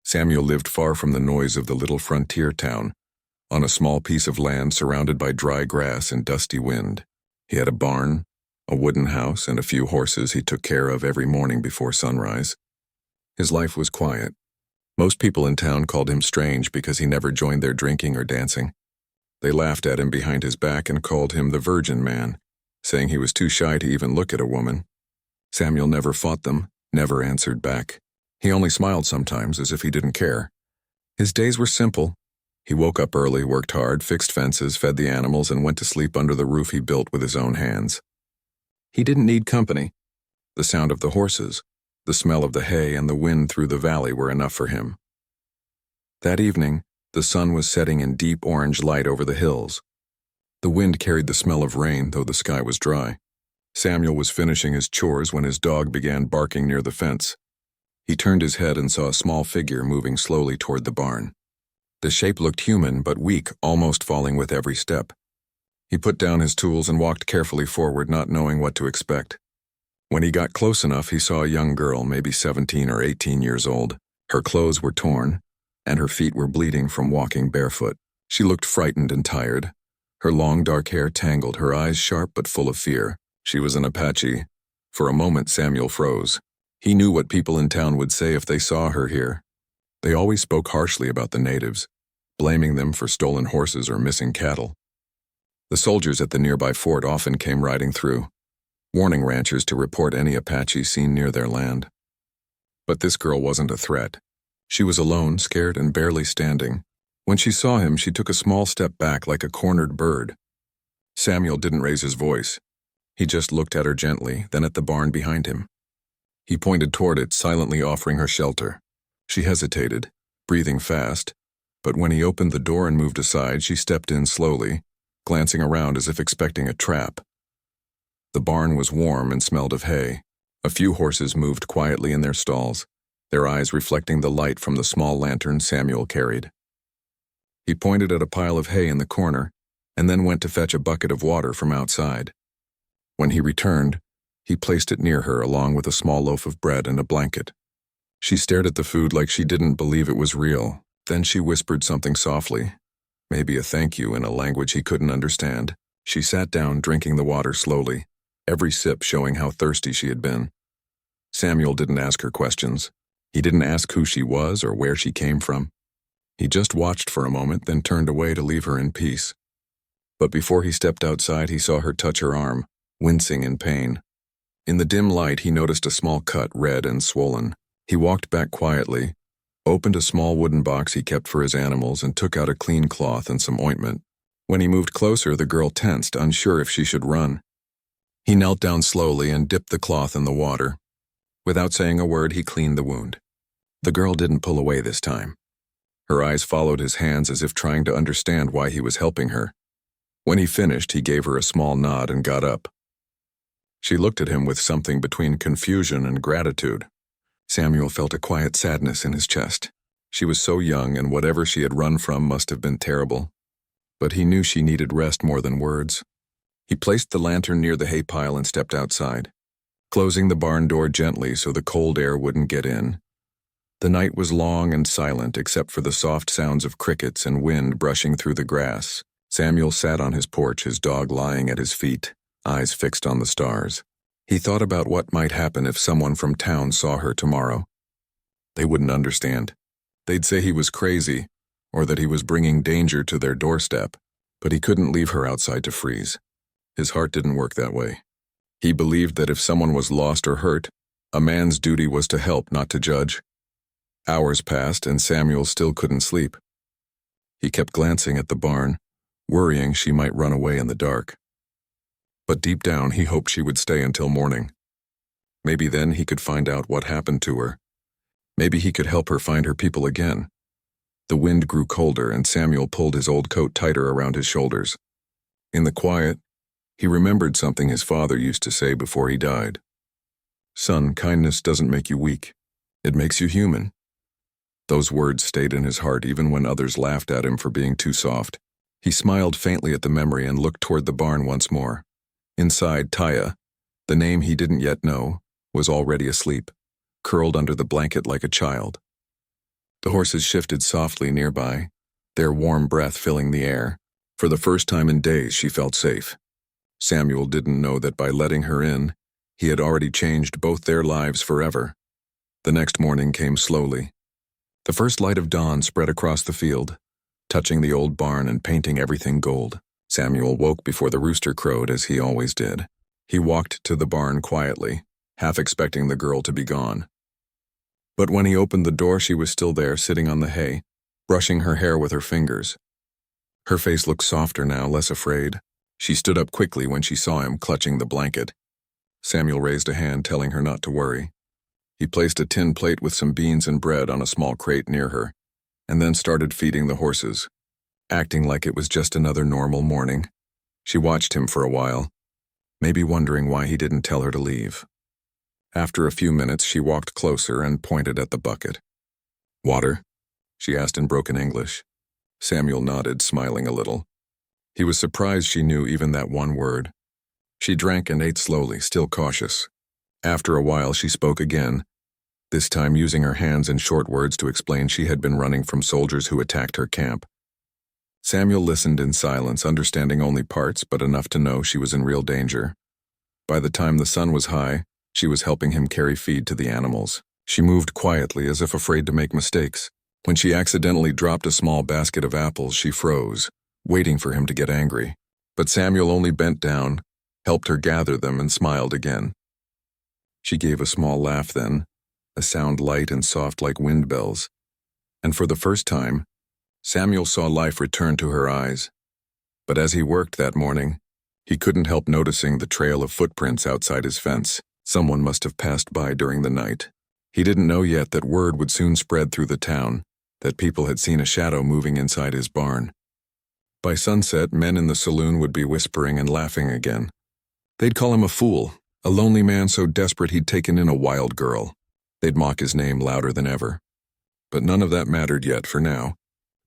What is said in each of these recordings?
Samuel lived far from the noise of the little frontier town, on a small piece of land surrounded by dry grass and dusty wind. He had a barn, a wooden house, and a few horses he took care of every morning before sunrise. His life was quiet. Most people in town called him strange because he never joined their drinking or dancing. They laughed at him behind his back and called him the Virgin Man, saying he was too shy to even look at a woman. Samuel never fought them, never answered back. He only smiled sometimes, as if he didn't care. His days were simple. He woke up early, worked hard, fixed fences, fed the animals, and went to sleep under the roof he built with his own hands. He didn't need company. The sound of the horses, the smell of the hay, and the wind through the valley were enough for him. That evening, the sun was setting in deep orange light over the hills. The wind carried the smell of rain, though the sky was dry. Samuel was finishing his chores when his dog began barking near the fence. He turned his head and saw a small figure moving slowly toward the barn. The shape looked human, but weak, almost falling with every step. He put down his tools and walked carefully forward, not knowing what to expect. When he got close enough, he saw a young girl, maybe 17 or 18 years old. Her clothes were torn, and her feet were bleeding from walking barefoot. She looked frightened and tired. Her long dark hair tangled, her eyes sharp but full of fear. She was an Apache. For a moment, Samuel froze. He knew what people in town would say if they saw her here. They always spoke harshly about the natives, blaming them for stolen horses or missing cattle. The soldiers at the nearby fort often came riding through, warning ranchers to report any Apache seen near their land. But this girl wasn't a threat. She was alone, scared, and barely standing. When she saw him, she took a small step back like a cornered bird. Samuel didn't raise his voice. He just looked at her gently, then at the barn behind him. He pointed toward it, silently offering her shelter. She hesitated, breathing fast, but when he opened the door and moved aside, she stepped in slowly, glancing around as if expecting a trap. The barn was warm and smelled of hay. A few horses moved quietly in their stalls, their eyes reflecting the light from the small lantern Samuel carried. He pointed at a pile of hay in the corner, and then went to fetch a bucket of water from outside. When he returned, he placed it near her along with a small loaf of bread and a blanket. She stared at the food like she didn't believe it was real. Then she whispered something softly, maybe a thank you in a language he couldn't understand. She sat down, drinking the water slowly, every sip showing how thirsty she had been. Samuel didn't ask her questions. He didn't ask who she was or where she came from. He just watched for a moment, then turned away to leave her in peace. But before he stepped outside, he saw her touch her arm, wincing in pain. In the dim light, he noticed a small cut, red and swollen. He walked back quietly, opened a small wooden box he kept for his animals, and took out a clean cloth and some ointment. When he moved closer, the girl tensed, unsure if she should run. He knelt down slowly and dipped the cloth in the water. Without saying a word, he cleaned the wound. The girl didn't pull away this time. Her eyes followed his hands as if trying to understand why he was helping her. When he finished, he gave her a small nod and got up. She looked at him with something between confusion and gratitude. Samuel felt a quiet sadness in his chest. She was so young, and whatever she had run from must have been terrible. But he knew she needed rest more than words. He placed the lantern near the hay pile and stepped outside, closing the barn door gently so the cold air wouldn't get in. The night was long and silent except for the soft sounds of crickets and wind brushing through the grass. Samuel sat on his porch, his dog lying at his feet, eyes fixed on the stars. He thought about what might happen if someone from town saw her tomorrow. They wouldn't understand. They'd say he was crazy, or that he was bringing danger to their doorstep, but he couldn't leave her outside to freeze. His heart didn't work that way. He believed that if someone was lost or hurt, a man's duty was to help, not to judge. Hours passed, and Samuel still couldn't sleep. He kept glancing at the barn, worrying she might run away in the dark. But deep down, he hoped she would stay until morning. Maybe then he could find out what happened to her. Maybe he could help her find her people again. The wind grew colder, and Samuel pulled his old coat tighter around his shoulders. In the quiet, he remembered something his father used to say before he died. "Son, kindness doesn't make you weak. It makes you human." Those words stayed in his heart even when others laughed at him for being too soft. He smiled faintly at the memory and looked toward the barn once more. Inside, Taya, the name he didn't yet know, was already asleep, curled under the blanket like a child. The horses shifted softly nearby, their warm breath filling the air. For the first time in days, she felt safe. Samuel didn't know that by letting her in, he had already changed both their lives forever. The next morning came slowly. The first light of dawn spread across the field, touching the old barn and painting everything gold. Samuel woke before the rooster crowed, as he always did. He walked to the barn quietly, half expecting the girl to be gone. But when he opened the door, she was still there, sitting on the hay, brushing her hair with her fingers. Her face looked softer now, less afraid. She stood up quickly when she saw him clutching the blanket. Samuel raised a hand, telling her not to worry. He placed a tin plate with some beans and bread on a small crate near her, and then started feeding the horses, acting like it was just another normal morning. She watched him for a while, maybe wondering why he didn't tell her to leave. After a few minutes, she walked closer and pointed at the bucket. "Water?" she asked in broken English. Samuel nodded, smiling a little. He was surprised she knew even that one word. She drank and ate slowly, still cautious. After a while, she spoke again, this time using her hands in short words to explain she had been running from soldiers who attacked her camp. Samuel listened in silence, understanding only parts, but enough to know she was in real danger. By the time the sun was high, she was helping him carry feed to the animals. She moved quietly, as if afraid to make mistakes. When she accidentally dropped a small basket of apples, she froze, waiting for him to get angry. But Samuel only bent down, helped her gather them, and smiled again. She gave a small laugh then, a sound light and soft like wind bells. And for the first time, Samuel saw life return to her eyes. But as he worked that morning, he couldn't help noticing the trail of footprints outside his fence. Someone must have passed by during the night. He didn't know yet that word would soon spread through the town, that people had seen a shadow moving inside his barn. By sunset, men in the saloon would be whispering and laughing again. They'd call him a fool, a lonely man so desperate he'd taken in a wild girl. They'd mock his name louder than ever. But none of that mattered yet for now.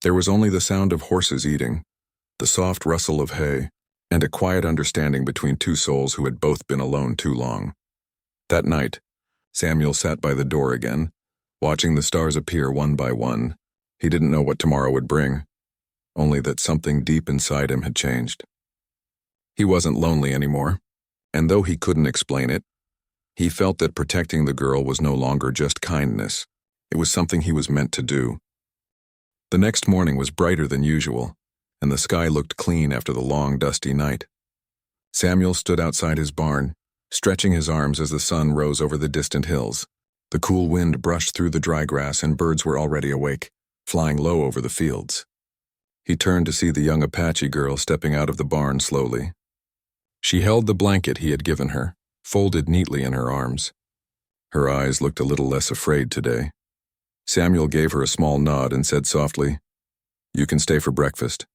There was only the sound of horses eating, the soft rustle of hay, and a quiet understanding between two souls who had both been alone too long. That night, Samuel sat by the door again, watching the stars appear one by one. He didn't know what tomorrow would bring, only that something deep inside him had changed. He wasn't lonely anymore, and though he couldn't explain it, he felt that protecting the girl was no longer just kindness. It was something he was meant to do. The next morning was brighter than usual, and the sky looked clean after the long, dusty night. Samuel stood outside his barn, stretching his arms as the sun rose over the distant hills. The cool wind brushed through the dry grass, and birds were already awake, flying low over the fields. He turned to see the young Apache girl stepping out of the barn slowly. She held the blanket he had given her, folded neatly in her arms. Her eyes looked a little less afraid today. Samuel gave her a small nod and said softly, "You can stay for breakfast."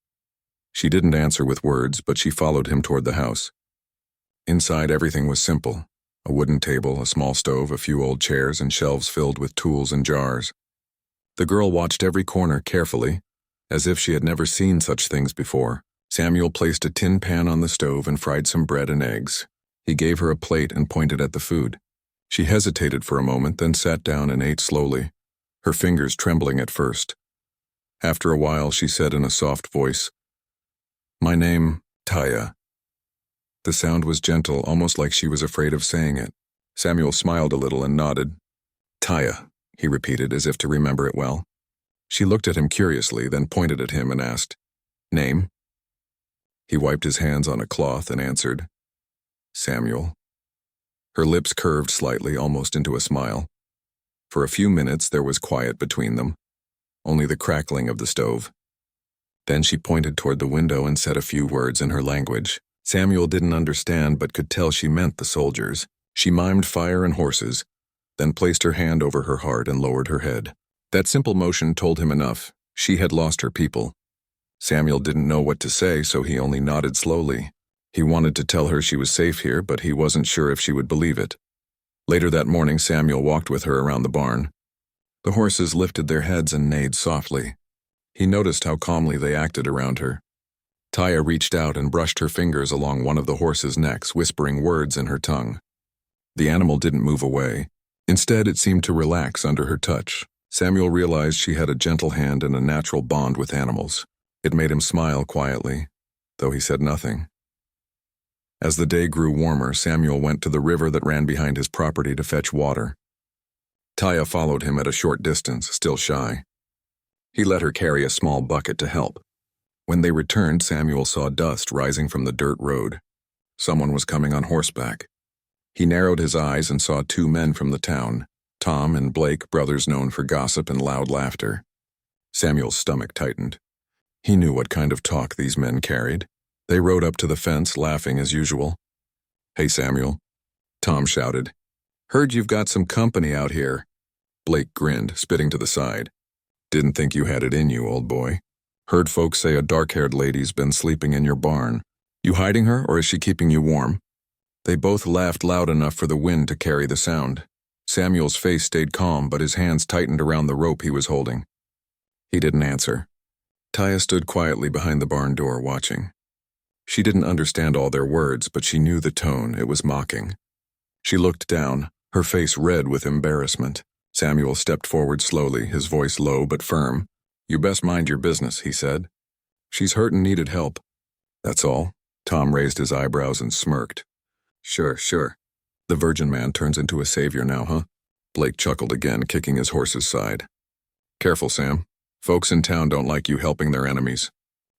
She didn't answer with words, but she followed him toward the house. Inside, everything was simple. A wooden table, a small stove, a few old chairs, and shelves filled with tools and jars. The girl watched every corner carefully, as if she had never seen such things before. Samuel placed a tin pan on the stove and fried some bread and eggs. He gave her a plate and pointed at the food. She hesitated for a moment, then sat down and ate slowly, her fingers trembling at first. After a while, she said in a soft voice, "My name, Taya." The sound was gentle, almost like she was afraid of saying it. Samuel smiled a little and nodded. "Taya," he repeated, as if to remember it well. She looked at him curiously, then pointed at him and asked, "Name?" He wiped his hands on a cloth and answered, "Samuel." Her lips curved slightly, almost into a smile. For a few minutes there was quiet between them, only the crackling of the stove. Then she pointed toward the window and said a few words in her language. Samuel didn't understand, but could tell she meant the soldiers. She mimed fire and horses, then placed her hand over her heart and lowered her head. That simple motion told him enough. She had lost her people. Samuel didn't know what to say, so he only nodded slowly. He wanted to tell her she was safe here, but he wasn't sure if she would believe it. Later that morning, Samuel walked with her around the barn. The horses lifted their heads and neighed softly. He noticed how calmly they acted around her. Taya reached out and brushed her fingers along one of the horses' necks, whispering words in her tongue. The animal didn't move away. Instead, it seemed to relax under her touch. Samuel realized she had a gentle hand and a natural bond with animals. It made him smile quietly, though he said nothing. As the day grew warmer, Samuel went to the river that ran behind his property to fetch water. Taya followed him at a short distance, still shy. He let her carry a small bucket to help. When they returned, Samuel saw dust rising from the dirt road. Someone was coming on horseback. He narrowed his eyes and saw two men from the town, Tom and Blake, brothers known for gossip and loud laughter. Samuel's stomach tightened. He knew what kind of talk these men carried. They rode up to the fence, laughing as usual. "Hey, Samuel," Tom shouted. "Heard you've got some company out here." Blake grinned, spitting to the side. "Didn't think you had it in you, old boy. Heard folks say a dark-haired lady's been sleeping in your barn. You hiding her, or is she keeping you warm?" They both laughed loud enough for the wind to carry the sound. Samuel's face stayed calm, but his hands tightened around the rope he was holding. He didn't answer. Taya stood quietly behind the barn door, watching. She didn't understand all their words, but she knew the tone. It was mocking. She looked down, her face red with embarrassment. Samuel stepped forward slowly, his voice low but firm. "You best mind your business," he said. "She's hurt and needed help." "That's all?" Tom raised his eyebrows and smirked. Sure. The Virgin Man turns into a savior now, huh?" Blake chuckled again, kicking his horse's side. "Careful, Sam. Folks in town don't like you helping their enemies.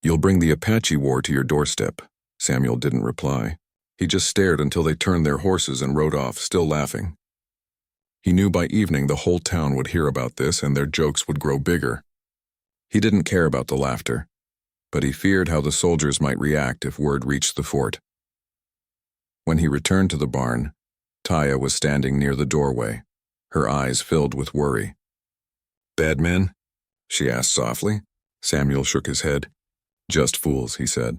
You'll bring the Apache war to your doorstep." Samuel didn't reply. He just stared until they turned their horses and rode off, still laughing. He knew by evening the whole town would hear about this and their jokes would grow bigger. He didn't care about the laughter, but he feared how the soldiers might react if word reached the fort. When he returned to the barn, Taya was standing near the doorway, her eyes filled with worry. "Bad men?" she asked softly. Samuel shook his head. "Just fools," he said.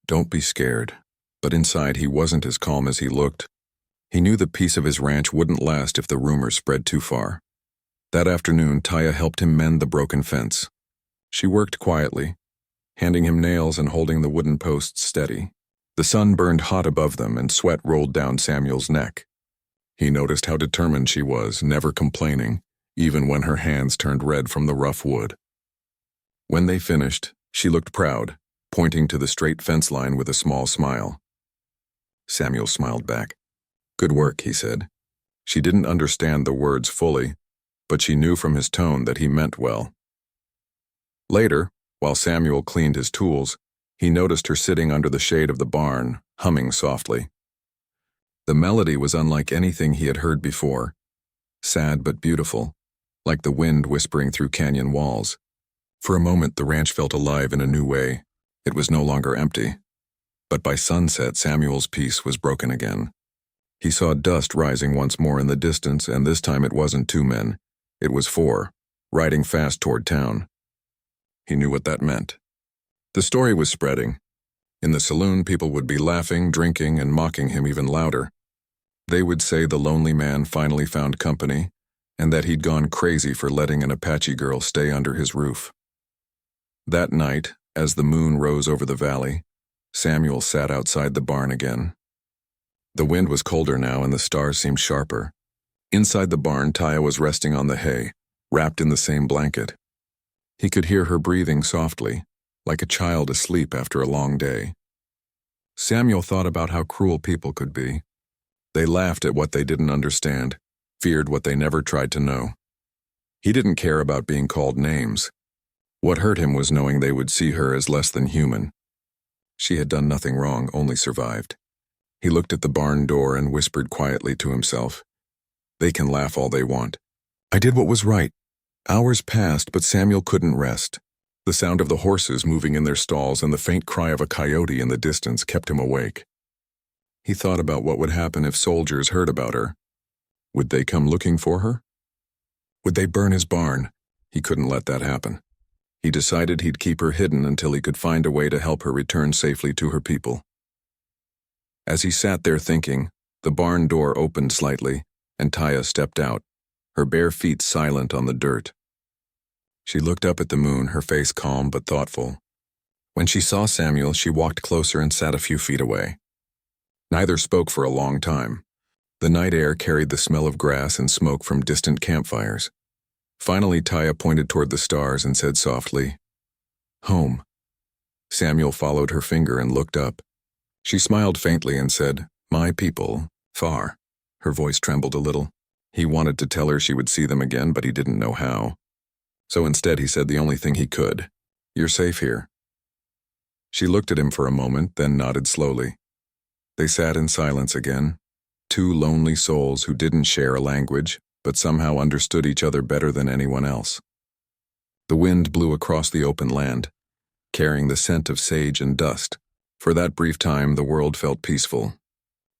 "Don't be scared." But inside he wasn't as calm as he looked. He knew the peace of his ranch wouldn't last if the rumors spread too far. That afternoon, Taya helped him mend the broken fence. She worked quietly, handing him nails and holding the wooden posts steady. The sun burned hot above them and sweat rolled down Samuel's neck. He noticed how determined she was, never complaining, even when her hands turned red from the rough wood. When they finished, she looked proud, pointing to the straight fence line with a small smile. Samuel smiled back. "Good work," he said. She didn't understand the words fully, but she knew from his tone that he meant well. Later, while Samuel cleaned his tools, he noticed her sitting under the shade of the barn, humming softly. The melody was unlike anything he had heard before, sad but beautiful, like the wind whispering through canyon walls. For a moment, the ranch felt alive in a new way. It was no longer empty. But by sunset, Samuel's peace was broken again. He saw dust rising once more in the distance, and this time it wasn't two men. It was four, riding fast toward town. He knew what that meant. The story was spreading. In the saloon, people would be laughing, drinking, and mocking him even louder. They would say the lonely man finally found company, and that he'd gone crazy for letting an Apache girl stay under his roof. That night, as the moon rose over the valley, Samuel sat outside the barn again. The wind was colder now and the stars seemed sharper. Inside the barn, Taya was resting on the hay, wrapped in the same blanket. He could hear her breathing softly, like a child asleep after a long day. Samuel thought about how cruel people could be. They laughed at what they didn't understand, feared what they never tried to know. He didn't care about being called names. What hurt him was knowing they would see her as less than human. She had done nothing wrong, only survived. He looked at the barn door and whispered quietly to himself, "They can laugh all they want. I did what was right." Hours passed, but Samuel couldn't rest. The sound of the horses moving in their stalls and the faint cry of a coyote in the distance kept him awake. He thought about what would happen if soldiers heard about her. Would they come looking for her? Would they burn his barn? He couldn't let that happen. He decided he'd keep her hidden until he could find a way to help her return safely to her people. As he sat there thinking, the barn door opened slightly, and Taya stepped out, her bare feet silent on the dirt. She looked up at the moon, her face calm but thoughtful. When she saw Samuel, she walked closer and sat a few feet away. Neither spoke for a long time. The night air carried the smell of grass and smoke from distant campfires. Finally, Taya pointed toward the stars and said softly, "Home." Samuel followed her finger and looked up. She smiled faintly and said, "My people, far." Her voice trembled a little. He wanted to tell her she would see them again, but he didn't know how. So instead he said the only thing he could, "You're safe here." She looked at him for a moment, then nodded slowly. They sat in silence again, two lonely souls who didn't share a language, but somehow understood each other better than anyone else. The wind blew across the open land, carrying the scent of sage and dust. For that brief time, the world felt peaceful.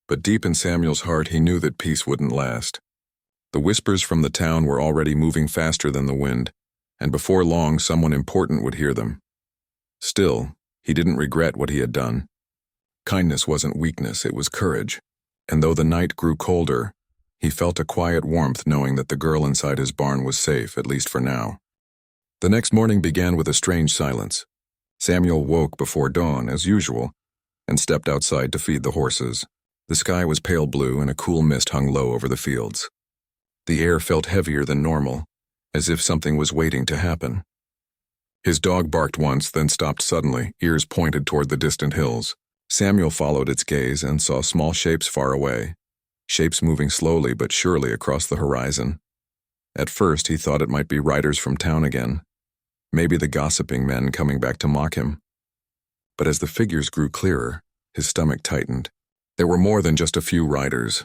But deep in Samuel's heart, he knew that peace wouldn't last. The whispers from the town were already moving faster than the wind, and before long, someone important would hear them. Still, he didn't regret what he had done. Kindness wasn't weakness, it was courage. And though the night grew colder, he felt a quiet warmth knowing that the girl inside his barn was safe, at least for now. The next morning began with a strange silence. Samuel woke before dawn, as usual, and stepped outside to feed the horses. The sky was pale blue and a cool mist hung low over the fields. The air felt heavier than normal, as if something was waiting to happen. His dog barked once, then stopped suddenly, ears pointed toward the distant hills. Samuel followed its gaze and saw small shapes far away, shapes moving slowly but surely across the horizon. At first he thought it might be riders from town again, maybe the gossiping men coming back to mock him. But as the figures grew clearer, his stomach tightened. There were more than just a few riders.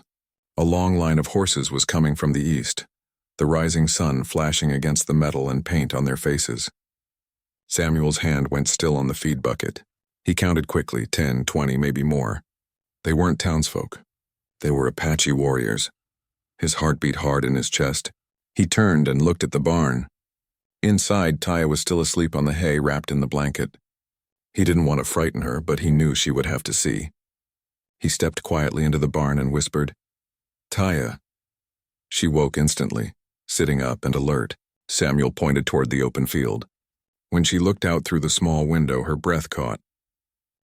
A long line of horses was coming from the east, the rising sun flashing against the metal and paint on their faces. Samuel's hand went still on the feed bucket. He counted quickly, 10, 20, maybe more. They weren't townsfolk. They were Apache warriors. His heart beat hard in his chest. He turned and looked at the barn. Inside, Taya was still asleep on the hay wrapped in the blanket. He didn't want to frighten her, but he knew she would have to see. He stepped quietly into the barn and whispered, "Taya." She woke instantly, sitting up and alert. Samuel pointed toward the open field. When she looked out through the small window, her breath caught.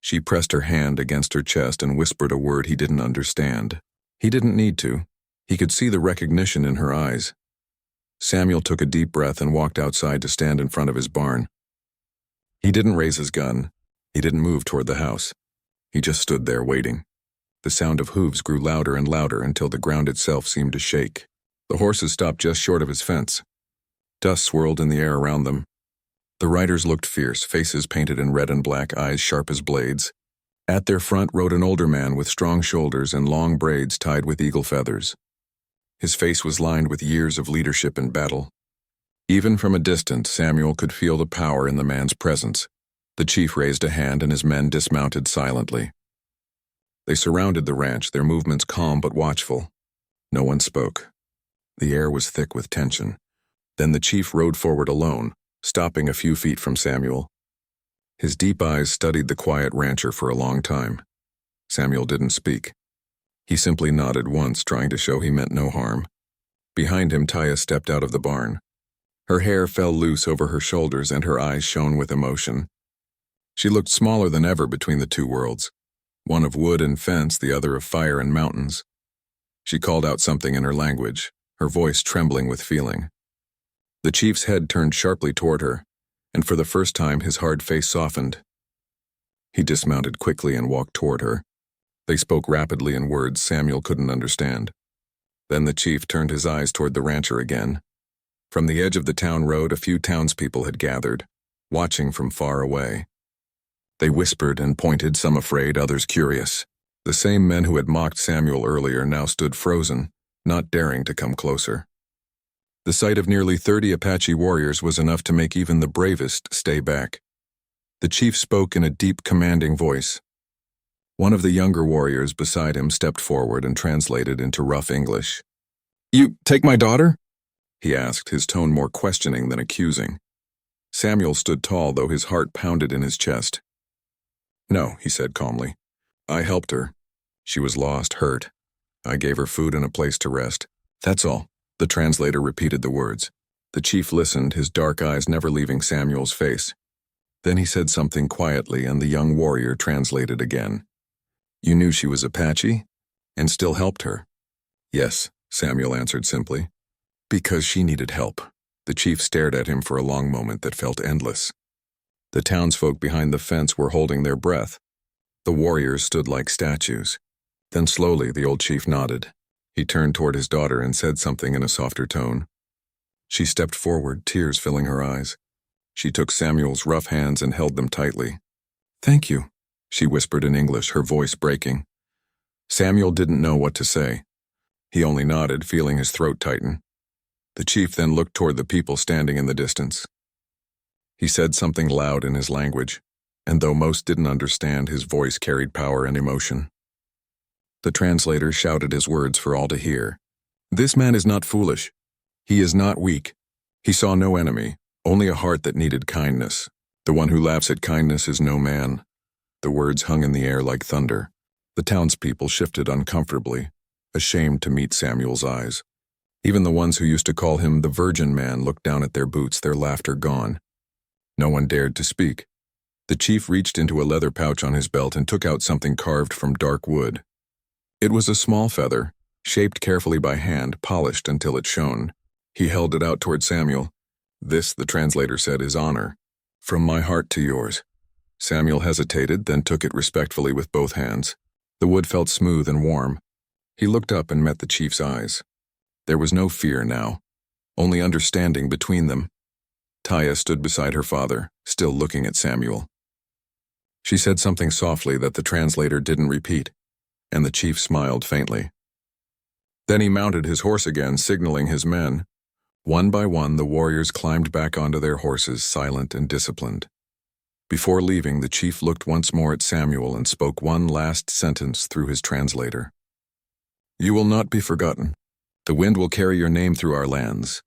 She pressed her hand against her chest and whispered a word he didn't understand. He didn't need to. He could see the recognition in her eyes. Samuel took a deep breath and walked outside to stand in front of his barn. He didn't raise his gun. He didn't move toward the house. He just stood there waiting. The sound of hooves grew louder and louder until the ground itself seemed to shake. The horses stopped just short of his fence. Dust swirled in the air around them. The riders looked fierce, faces painted in red and black, eyes sharp as blades. At their front rode an older man with strong shoulders and long braids tied with eagle feathers. His face was lined with years of leadership and battle. Even from a distance, Samuel could feel the power in the man's presence. The chief raised a hand and his men dismounted silently. They surrounded the ranch, their movements calm but watchful. No one spoke. The air was thick with tension. Then the chief rode forward alone, stopping a few feet from Samuel. His deep eyes studied the quiet rancher for a long time. Samuel didn't speak. He simply nodded once, trying to show he meant no harm. Behind him, Taya stepped out of the barn. Her hair fell loose over her shoulders and her eyes shone with emotion. She looked smaller than ever between the two worlds, one of wood and fence, the other of fire and mountains. She called out something in her language, her voice trembling with feeling. The chief's head turned sharply toward her, and for the first time his hard face softened. He dismounted quickly and walked toward her. They spoke rapidly in words Samuel couldn't understand. Then the chief turned his eyes toward the rancher again. From the edge of the town road, a few townspeople had gathered, watching from far away. They whispered and pointed, some afraid, others curious. The same men who had mocked Samuel earlier now stood frozen, not daring to come closer. The sight of nearly 30 Apache warriors was enough to make even the bravest stay back. The chief spoke in a deep, commanding voice. One of the younger warriors beside him stepped forward and translated into rough English. "You take my daughter?" he asked, his tone more questioning than accusing. Samuel stood tall, though his heart pounded in his chest. "No," he said calmly. "I helped her. She was lost, hurt. I gave her food and a place to rest. That's all." The translator repeated the words. The chief listened, his dark eyes never leaving Samuel's face. Then he said something quietly, and the young warrior translated again. "You knew she was Apache, and still helped her?" "Yes," Samuel answered simply. "Because she needed help. The chief stared at him for a long moment that felt endless. The townsfolk behind the fence were holding their breath. The warriors stood like statues. Then slowly the old chief nodded. He turned toward his daughter and said something in a softer tone. She stepped forward, tears filling her eyes. She took Samuel's rough hands and held them tightly. "Thank you," she whispered in English, her voice breaking. Samuel didn't know what to say. He only nodded, feeling his throat tighten. The chief then looked toward the people standing in the distance. He said something loud in his language, and though most didn't understand, his voice carried power and emotion. The translator shouted his words for all to hear. "This man is not foolish. He is not weak. He saw no enemy, only a heart that needed kindness. The one who laughs at kindness is no man." The words hung in the air like thunder. The townspeople shifted uncomfortably, ashamed to meet Samuel's eyes. Even the ones who used to call him the Virgin Man looked down at their boots, their laughter gone. No one dared to speak. The chief reached into a leather pouch on his belt and took out something carved from dark wood. It was a small feather, shaped carefully by hand, polished until it shone. He held it out toward Samuel. "This," the translator said, "is honor. From my heart to yours." Samuel hesitated, then took it respectfully with both hands. The wood felt smooth and warm. He looked up and met the chief's eyes. There was no fear now, only understanding between them. Taya stood beside her father, still looking at Samuel. She said something softly that the translator didn't repeat, and the chief smiled faintly. Then he mounted his horse again, signaling his men. One by one, the warriors climbed back onto their horses, silent and disciplined. Before leaving, the chief looked once more at Samuel and spoke one last sentence through his translator. "You will not be forgotten. The wind will carry your name through our lands."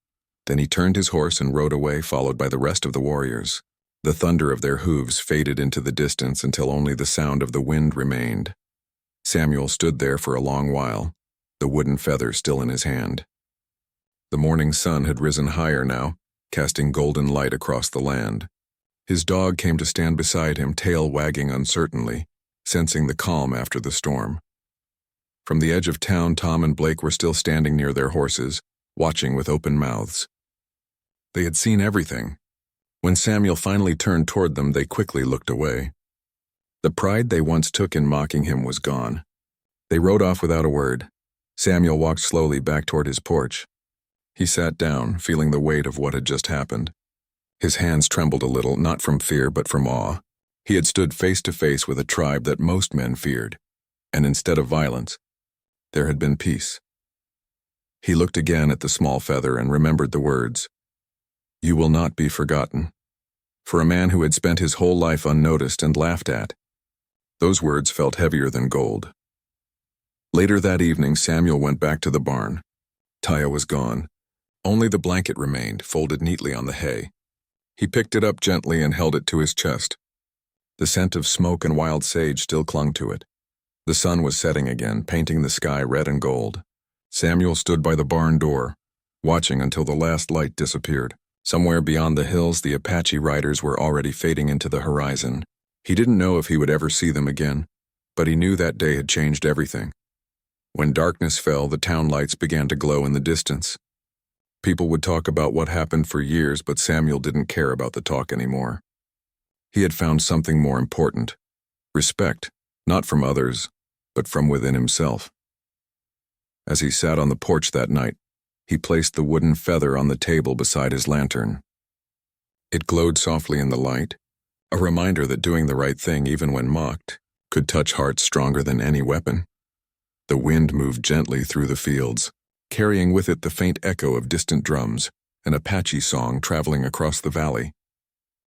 Then he turned his horse and rode away, followed by the rest of the warriors. The thunder of their hooves faded into the distance until only the sound of the wind remained. Samuel stood there for a long while, the wooden feather still in his hand. The morning sun had risen higher now, casting golden light across the land. His dog came to stand beside him, tail wagging uncertainly, sensing the calm after the storm. From the edge of town, Tom and Blake were still standing near their horses, watching with open mouths. They had seen everything. When Samuel finally turned toward them, they quickly looked away. The pride they once took in mocking him was gone. They rode off without a word. Samuel walked slowly back toward his porch. He sat down, feeling the weight of what had just happened. His hands trembled a little, not from fear but from awe. He had stood face to face with a tribe that most men feared, and instead of violence, there had been peace. He looked again at the small feather and remembered the words, "You will not be forgotten." For a man who had spent his whole life unnoticed and laughed at, those words felt heavier than gold. Later that evening, Samuel went back to the barn. Taya was gone. Only the blanket remained, folded neatly on the hay. He picked it up gently and held it to his chest. The scent of smoke and wild sage still clung to it. The sun was setting again, painting the sky red and gold. Samuel stood by the barn door, watching until the last light disappeared. Somewhere beyond the hills, the Apache riders were already fading into the horizon. He didn't know if he would ever see them again, but he knew that day had changed everything. When darkness fell, the town lights began to glow in the distance. People would talk about what happened for years, but Samuel didn't care about the talk anymore. He had found something more important: respect, not from others, but from within himself. As he sat on the porch that night, he placed the wooden feather on the table beside his lantern. It glowed softly in the light, a reminder that doing the right thing, even when mocked, could touch hearts stronger than any weapon. The wind moved gently through the fields, carrying with it the faint echo of distant drums, an Apache song traveling across the valley.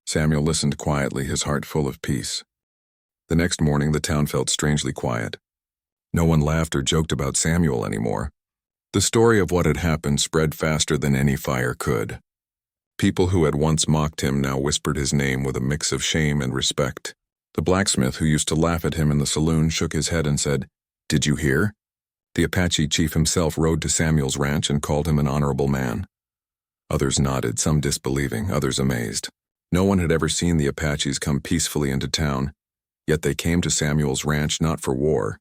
Samuel listened quietly, his heart full of peace. The next morning, the town felt strangely quiet. No one laughed or joked about Samuel anymore. The story of what had happened spread faster than any fire could. People who had once mocked him now whispered his name with a mix of shame and respect. The blacksmith who used to laugh at him in the saloon shook his head and said, "Did you hear?" The Apache chief himself rode to Samuel's ranch and called him an honorable man. Others nodded, some disbelieving, others amazed. No one had ever seen the Apaches come peacefully into town, yet they came to Samuel's ranch not for war,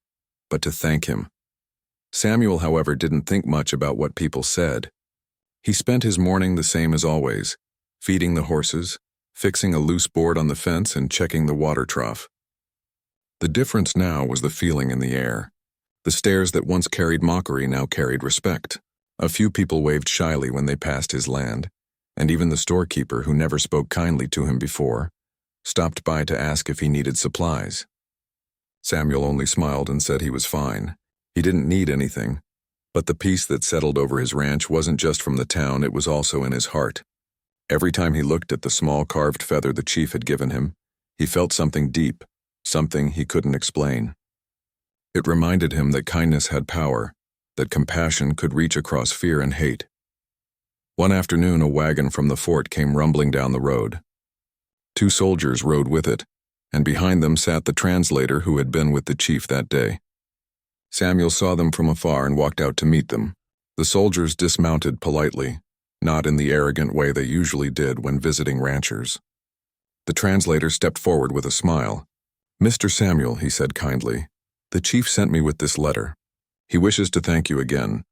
but to thank him. Samuel, however, didn't think much about what people said. He spent his morning the same as always, feeding the horses, fixing a loose board on the fence, and checking the water trough. The difference now was the feeling in the air. The stares that once carried mockery now carried respect. A few people waved shyly when they passed his land, and even the storekeeper, who never spoke kindly to him before, stopped by to ask if he needed supplies. Samuel only smiled and said he was fine. He didn't need anything, but the peace that settled over his ranch wasn't just from the town, it was also in his heart. Every time he looked at the small carved feather the chief had given him, he felt something deep, something he couldn't explain. It reminded him that kindness had power, that compassion could reach across fear and hate. One afternoon, a wagon from the fort came rumbling down the road. 2 soldiers rode with it, and behind them sat the translator who had been with the chief that day. Samuel saw them from afar and walked out to meet them. The soldiers dismounted politely, not in the arrogant way they usually did when visiting ranchers. The translator stepped forward with a smile. "Mr. Samuel," he said kindly, "the chief sent me with this letter. He wishes to thank you again."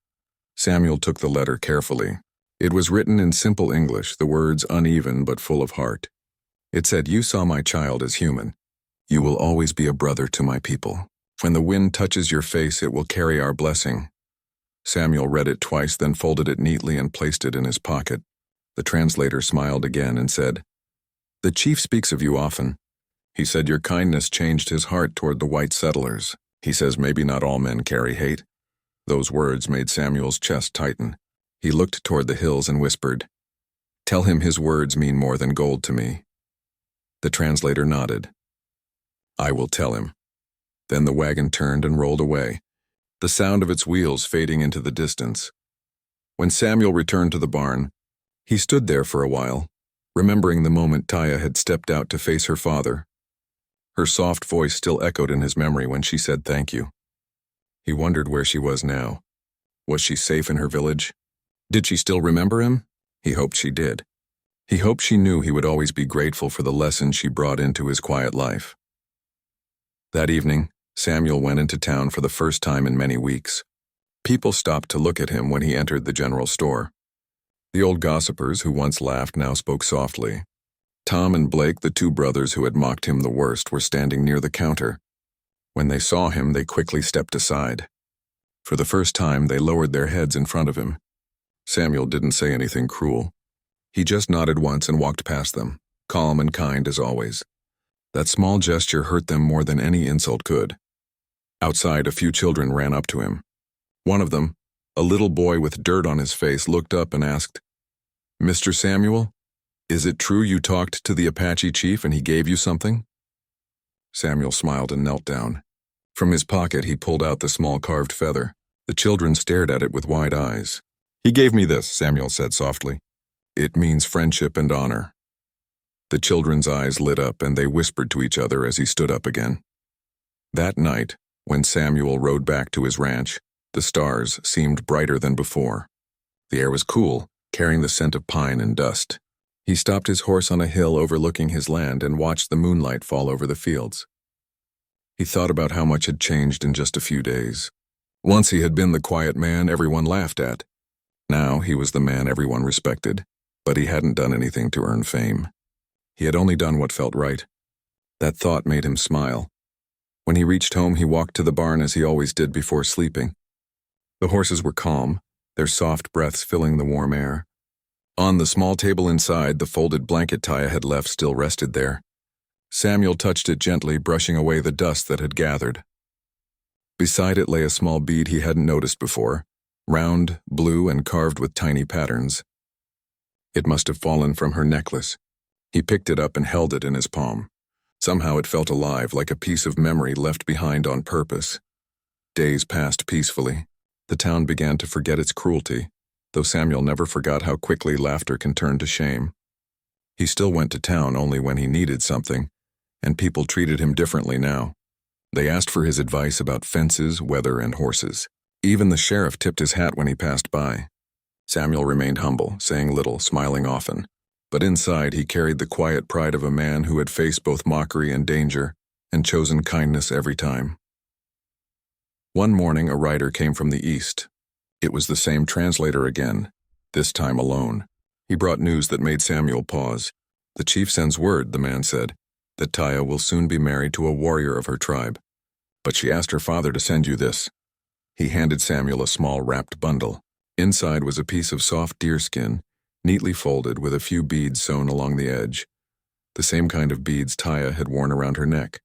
Samuel took the letter carefully. It was written in simple English, the words uneven but full of heart. It said, "You saw my child as human. You will always be a brother to my people. When the wind touches your face, it will carry our blessing." Samuel read it twice, then folded it neatly and placed it in his pocket. The translator smiled again and said, "The chief speaks of you often. He said your kindness changed his heart toward the white settlers. He says maybe not all men carry hate." Those words made Samuel's chest tighten. He looked toward the hills and whispered, "Tell him his words mean more than gold to me." The translator nodded. "I will tell him." Then the wagon turned and rolled away, the sound of its wheels fading into the distance. When Samuel returned to the barn, he stood there for a while, remembering the moment Taya had stepped out to face her father. Her soft voice still echoed in his memory when she said thank you. He wondered where she was now. Was she safe in her village? Did she still remember him? He hoped she did. He hoped she knew he would always be grateful for the lessons she brought into his quiet life. That evening, Samuel went into town for the first time in many weeks. People stopped to look at him when he entered the general store. The old gossipers who once laughed now spoke softly. Tom and Blake, the 2 brothers who had mocked him the worst, were standing near the counter. When they saw him, they quickly stepped aside. For the first time, they lowered their heads in front of him. Samuel didn't say anything cruel. He just nodded once and walked past them, calm and kind as always. That small gesture hurt them more than any insult could. Outside, a few children ran up to him. One of them, a little boy with dirt on his face, looked up and asked, "Mr. Samuel, is it true you talked to the Apache chief and he gave you something?" Samuel smiled and knelt down. From his pocket, he pulled out the small carved feather. The children stared at it with wide eyes. "He gave me this," Samuel said softly. "It means friendship and honor." The children's eyes lit up and they whispered to each other as he stood up again. That night, when Samuel rode back to his ranch, the stars seemed brighter than before. The air was cool, carrying the scent of pine and dust. He stopped his horse on a hill overlooking his land and watched the moonlight fall over the fields. He thought about how much had changed in just a few days. Once he had been the quiet man everyone laughed at. Now he was the man everyone respected, but he hadn't done anything to earn fame. He had only done what felt right. That thought made him smile. When he reached home, he walked to the barn as he always did before sleeping. The horses were calm, their soft breaths filling the warm air. On the small table inside, the folded blanket Taya had left still rested there. Samuel touched it gently, brushing away the dust that had gathered. Beside it lay a small bead he hadn't noticed before, round, blue, and carved with tiny patterns. It must have fallen from her necklace. He picked it up and held it in his palm. Somehow it felt alive, like a piece of memory left behind on purpose. Days passed peacefully. The town began to forget its cruelty, though Samuel never forgot how quickly laughter can turn to shame. He still went to town only when he needed something, and people treated him differently now. They asked for his advice about fences, weather, and horses. Even the sheriff tipped his hat when he passed by. Samuel remained humble, saying little, smiling often. But inside he carried the quiet pride of a man who had faced both mockery and danger, and chosen kindness every time. One morning a rider came from the east. It was the same translator again. this time alone. He brought news that made Samuel pause. The chief sends word, the man said, that Taya will soon be married to a warrior of her tribe. But she asked her father to send you this. He handed Samuel a small wrapped bundle. Inside was a piece of soft deerskin, neatly folded with a few beads sewn along the edge, the same kind of beads Taya had worn around her neck.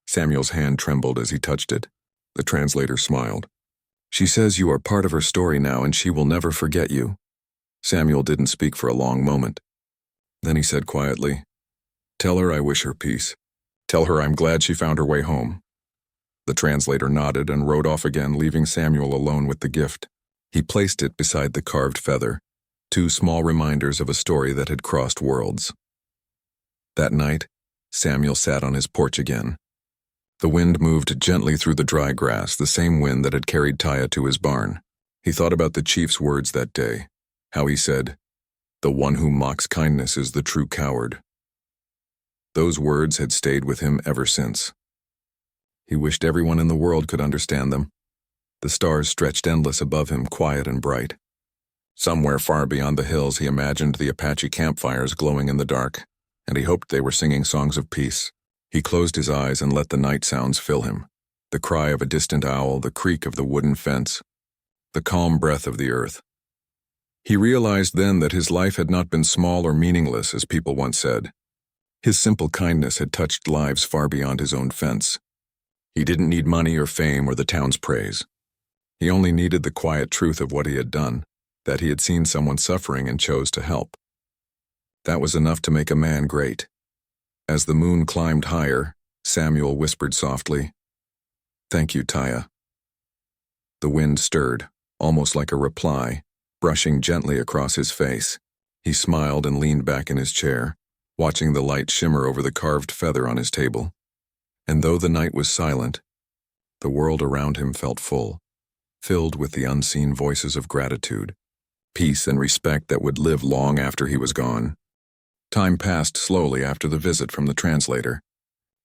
Samuel's hand trembled as he touched it. The translator smiled. She says you are part of her story now and she will never forget you. Samuel didn't speak for a long moment. Then he said quietly, "Tell her I wish her peace. Tell her I'm glad she found her way home." The translator nodded and rode off again, leaving Samuel alone with the gift. He placed it beside the carved feather, two small reminders of a story that had crossed worlds. That night, Samuel sat on his porch again. The wind moved gently through the dry grass, the same wind that had carried Taya to his barn. He thought about the chief's words that day, how he said, "The one who mocks kindness is the true coward." Those words had stayed with him ever since. He wished everyone in the world could understand them. The stars stretched endless above him, quiet and bright. Somewhere far beyond the hills he imagined the Apache campfires glowing in the dark, and he hoped they were singing songs of peace. He closed his eyes and let the night sounds fill him. The cry of a distant owl, the creak of the wooden fence, the calm breath of the earth. He realized then that his life had not been small or meaningless, as people once said. His simple kindness had touched lives far beyond his own fence. He didn't need money or fame or the town's praise. He only needed the quiet truth of what he had done, that he had seen someone suffering and chose to help. That was enough to make a man great. As the moon climbed higher, Samuel whispered softly, "Thank you, Taya." The wind stirred, almost like a reply, brushing gently across his face. He smiled and leaned back in his chair, watching the light shimmer over the carved feather on his table. And though the night was silent, the world around him felt full, filled with the unseen voices of gratitude, peace and respect that would live long after he was gone. Time passed slowly after the visit from the translator.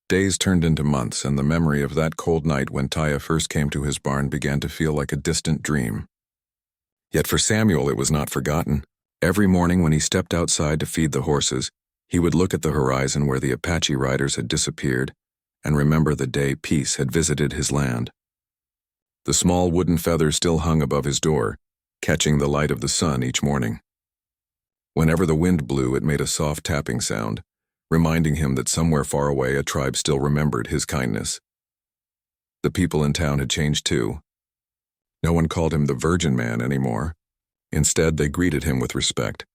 Days turned into months, and the memory of that cold night when Taya first came to his barn began to feel like a distant dream. Yet for Samuel it was not forgotten. Every morning when he stepped outside to feed the horses, he would look at the horizon where the Apache riders had disappeared and remember the day peace had visited his land. The small wooden feather still hung above his door, catching the light of the sun each morning. Whenever the wind blew, it made a soft tapping sound, reminding him that somewhere far away a tribe still remembered his kindness. The people in town had changed too. No one called him the Virgin Man anymore. Instead, they greeted him with respect.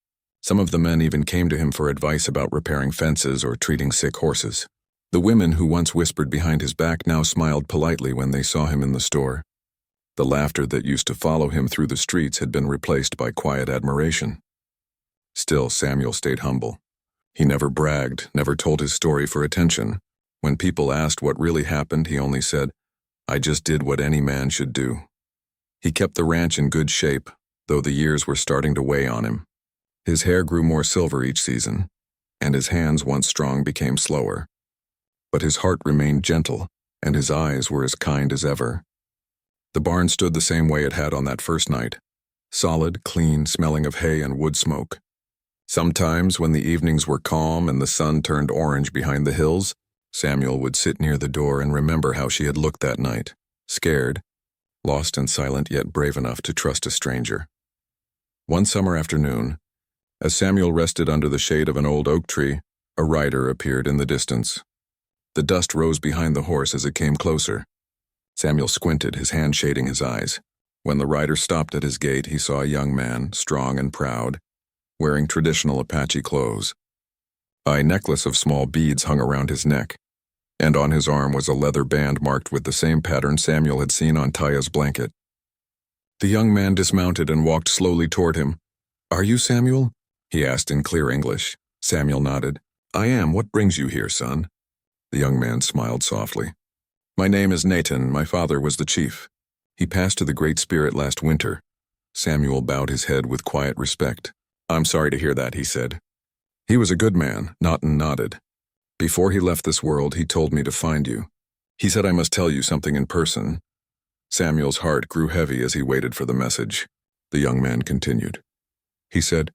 Some of the men even came to him for advice about repairing fences or treating sick horses. The women who once whispered behind his back now smiled politely when they saw him in the store. The laughter that used to follow him through the streets had been replaced by quiet admiration. Still, Samuel stayed humble. He never bragged, never told his story for attention. When people asked what really happened, he only said, "I just did what any man should do." He kept the ranch in good shape, though the years were starting to weigh on him. His hair grew more silver each season, and his hands, once strong, became slower. But his heart remained gentle, and his eyes were as kind as ever. The barn stood the same way it had on that first night, solid, clean, smelling of hay and wood smoke. Sometimes, when the evenings were calm and the sun turned orange behind the hills, Samuel would sit near the door and remember how she had looked that night, scared, lost and silent yet brave enough to trust a stranger. One summer afternoon, as Samuel rested under the shade of an old oak tree, a rider appeared in the distance. The dust rose behind the horse as it came closer. Samuel squinted, his hand shading his eyes. When the rider stopped at his gate, he saw a young man, strong and proud, wearing traditional Apache clothes. A necklace of small beads hung around his neck, and on his arm was a leather band marked with the same pattern Samuel had seen on Taya's blanket. The young man dismounted and walked slowly toward him. "Are you Samuel?" he asked in clear English. Samuel nodded. "I am. What brings you here, son?" The young man smiled softly. "My name is Nathan. My father was the chief. He passed to the Great Spirit last winter." Samuel bowed his head with quiet respect. "I'm sorry to hear that," he said. "He was a good man," Naughton nodded. "Before he left this world, he told me to find you. He said I must tell you something in person." Samuel's heart grew heavy as he waited for the message. The young man continued. He said,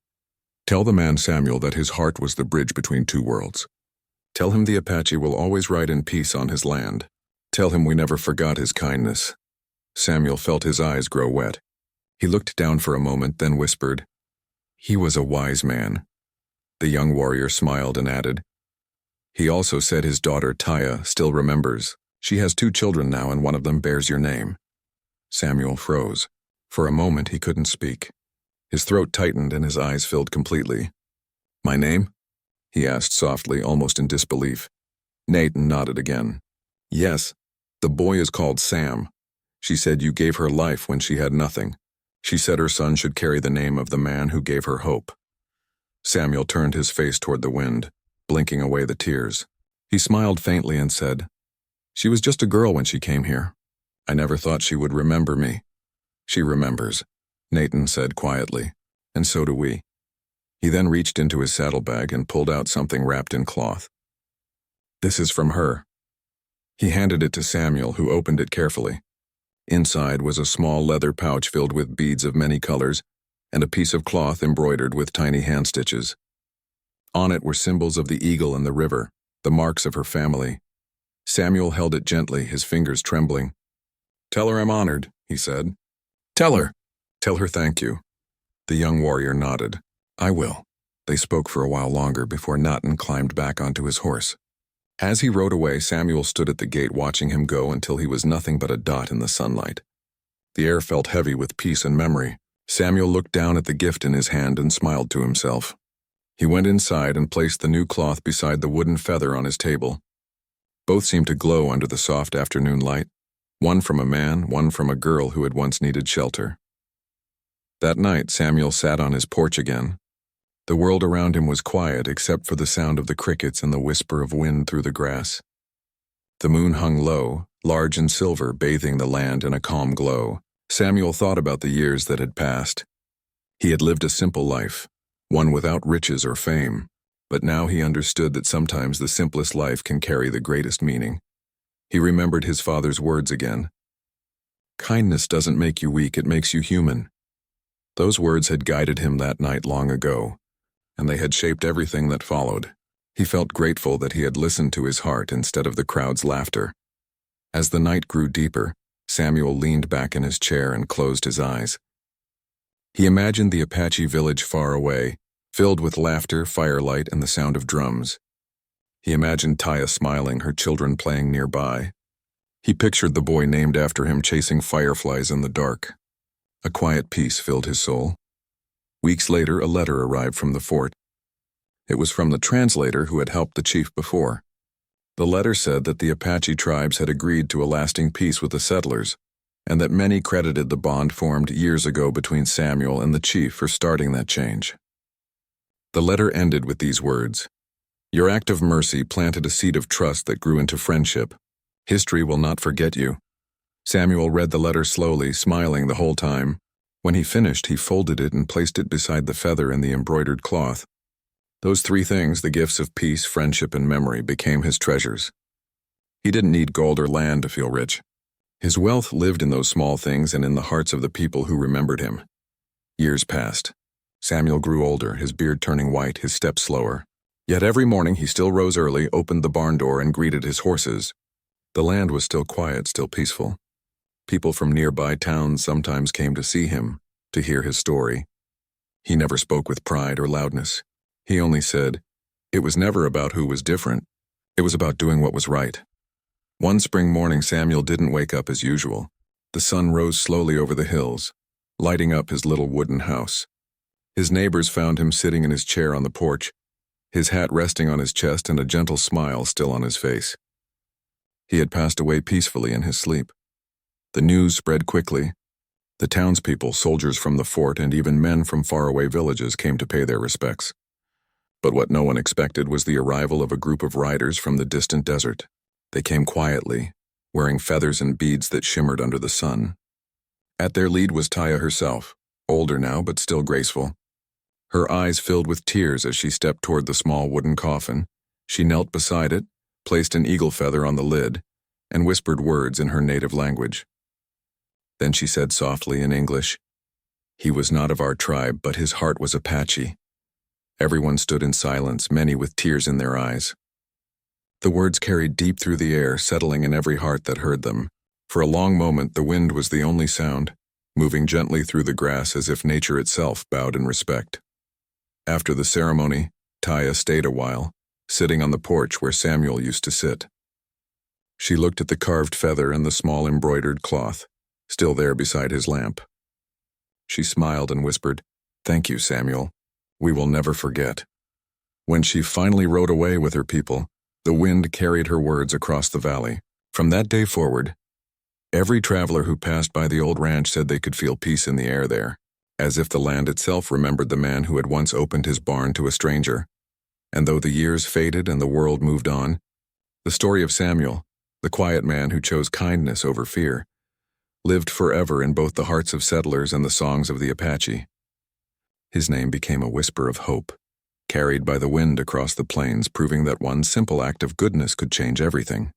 "Tell the man Samuel that his heart was the bridge between two worlds. Tell him the Apache will always ride in peace on his land. Tell him we never forgot his kindness." Samuel felt his eyes grow wet. He looked down for a moment, then whispered, "He was a wise man." The young warrior smiled and added, "He also said his daughter Taya still remembers. She has 2 children now, and one of them bears your name." Samuel froze. For a moment he couldn't speak. His throat tightened and his eyes filled completely. "My name?" he asked softly, almost in disbelief. Nathan nodded again. "Yes, the boy is called Sam. She said you gave her life when she had nothing. She said her son should carry the name of the man who gave her hope." Samuel turned his face toward the wind, blinking away the tears. He smiled faintly and said, "She was just a girl when she came here. I never thought she would remember me." "She remembers," Nathan said quietly, "and so do we." He then reached into his saddlebag and pulled out something wrapped in cloth. "This is from her." He handed it to Samuel, who opened it carefully. Inside was a small leather pouch filled with beads of many colors and a piece of cloth embroidered with tiny hand stitches. On it were symbols of the eagle and the river, the marks of her family. Samuel held it gently, his fingers trembling. "Tell her I'm honored," he said. "Tell her." "Tell her thank you." The young warrior nodded. "I will." They spoke for a while longer before Nathan climbed back onto his horse. As he rode away, Samuel stood at the gate watching him go until he was nothing but a dot in the sunlight. The air felt heavy with peace and memory. Samuel looked down at the gift in his hand and smiled to himself. He went inside and placed the new cloth beside the wooden feather on his table. Both seemed to glow under the soft afternoon light, one from a man, one from a girl who had once needed shelter. That night, Samuel sat on his porch again. The world around him was quiet except for the sound of the crickets and the whisper of wind through the grass. The moon hung low, large and silver, bathing the land in a calm glow. Samuel thought about the years that had passed. He had lived a simple life, one without riches or fame, but now he understood that sometimes the simplest life can carry the greatest meaning. He remembered his father's words again. "Kindness doesn't make you weak, it makes you human." Those words had guided him that night long ago, and they had shaped everything that followed. He felt grateful that he had listened to his heart instead of the crowd's laughter. As the night grew deeper, Samuel leaned back in his chair and closed his eyes. He imagined the Apache village far away, filled with laughter, firelight, and the sound of drums. He imagined Taya smiling, her children playing nearby. He pictured the boy named after him chasing fireflies in the dark. A quiet peace filled his soul. Weeks later, a letter arrived from the fort. It was from the translator who had helped the chief before. The letter said that the Apache tribes had agreed to a lasting peace with the settlers, and that many credited the bond formed years ago between Samuel and the chief for starting that change. The letter ended with these words: "Your act of mercy planted a seed of trust that grew into friendship. History will not forget you." Samuel read the letter slowly, smiling the whole time. When he finished, he folded it and placed it beside the feather and the embroidered cloth. Those 3 things, the gifts of peace, friendship, and memory, became his treasures. He didn't need gold or land to feel rich. His wealth lived in those small things and in the hearts of the people who remembered him. Years passed. Samuel grew older, his beard turning white, his steps slower. Yet every morning he still rose early, opened the barn door, and greeted his horses. The land was still quiet, still peaceful. People from nearby towns sometimes came to see him, to hear his story. He never spoke with pride or loudness. He only said, it was never about who was different. It was about doing what was right. One spring morning, Samuel didn't wake up as usual. The sun rose slowly over the hills, lighting up his little wooden house. His neighbors found him sitting in his chair on the porch, his hat resting on his chest and a gentle smile still on his face. He had passed away peacefully in his sleep. The news spread quickly. The townspeople, soldiers from the fort, and even men from faraway villages came to pay their respects. But what no one expected was the arrival of a group of riders from the distant desert. They came quietly, wearing feathers and beads that shimmered under the sun. At their lead was Taya herself, older now but still graceful. Her eyes filled with tears as she stepped toward the small wooden coffin. She knelt beside it, placed an eagle feather on the lid, and whispered words in her native language. Then she said softly in English, He was not of our tribe, but his heart was Apache. Everyone stood in silence, many with tears in their eyes. The words carried deep through the air, settling in every heart that heard them. For a long moment, the wind was the only sound, moving gently through the grass as if nature itself bowed in respect. After the ceremony, Taya stayed a while, sitting on the porch where Samuel used to sit. She looked at the carved feather and the small embroidered cloth, still there beside his lamp. She smiled and whispered, "Thank you, Samuel. We will never forget." When she finally rode away with her people, the wind carried her words across the valley. From that day forward, every traveler who passed by the old ranch said they could feel peace in the air there, as if the land itself remembered the man who had once opened his barn to a stranger. And though the years faded and the world moved on, the story of Samuel, the quiet man who chose kindness over fear, lived forever in both the hearts of settlers and the songs of the Apache. His name became a whisper of hope, carried by the wind across the plains, proving that one simple act of goodness could change everything.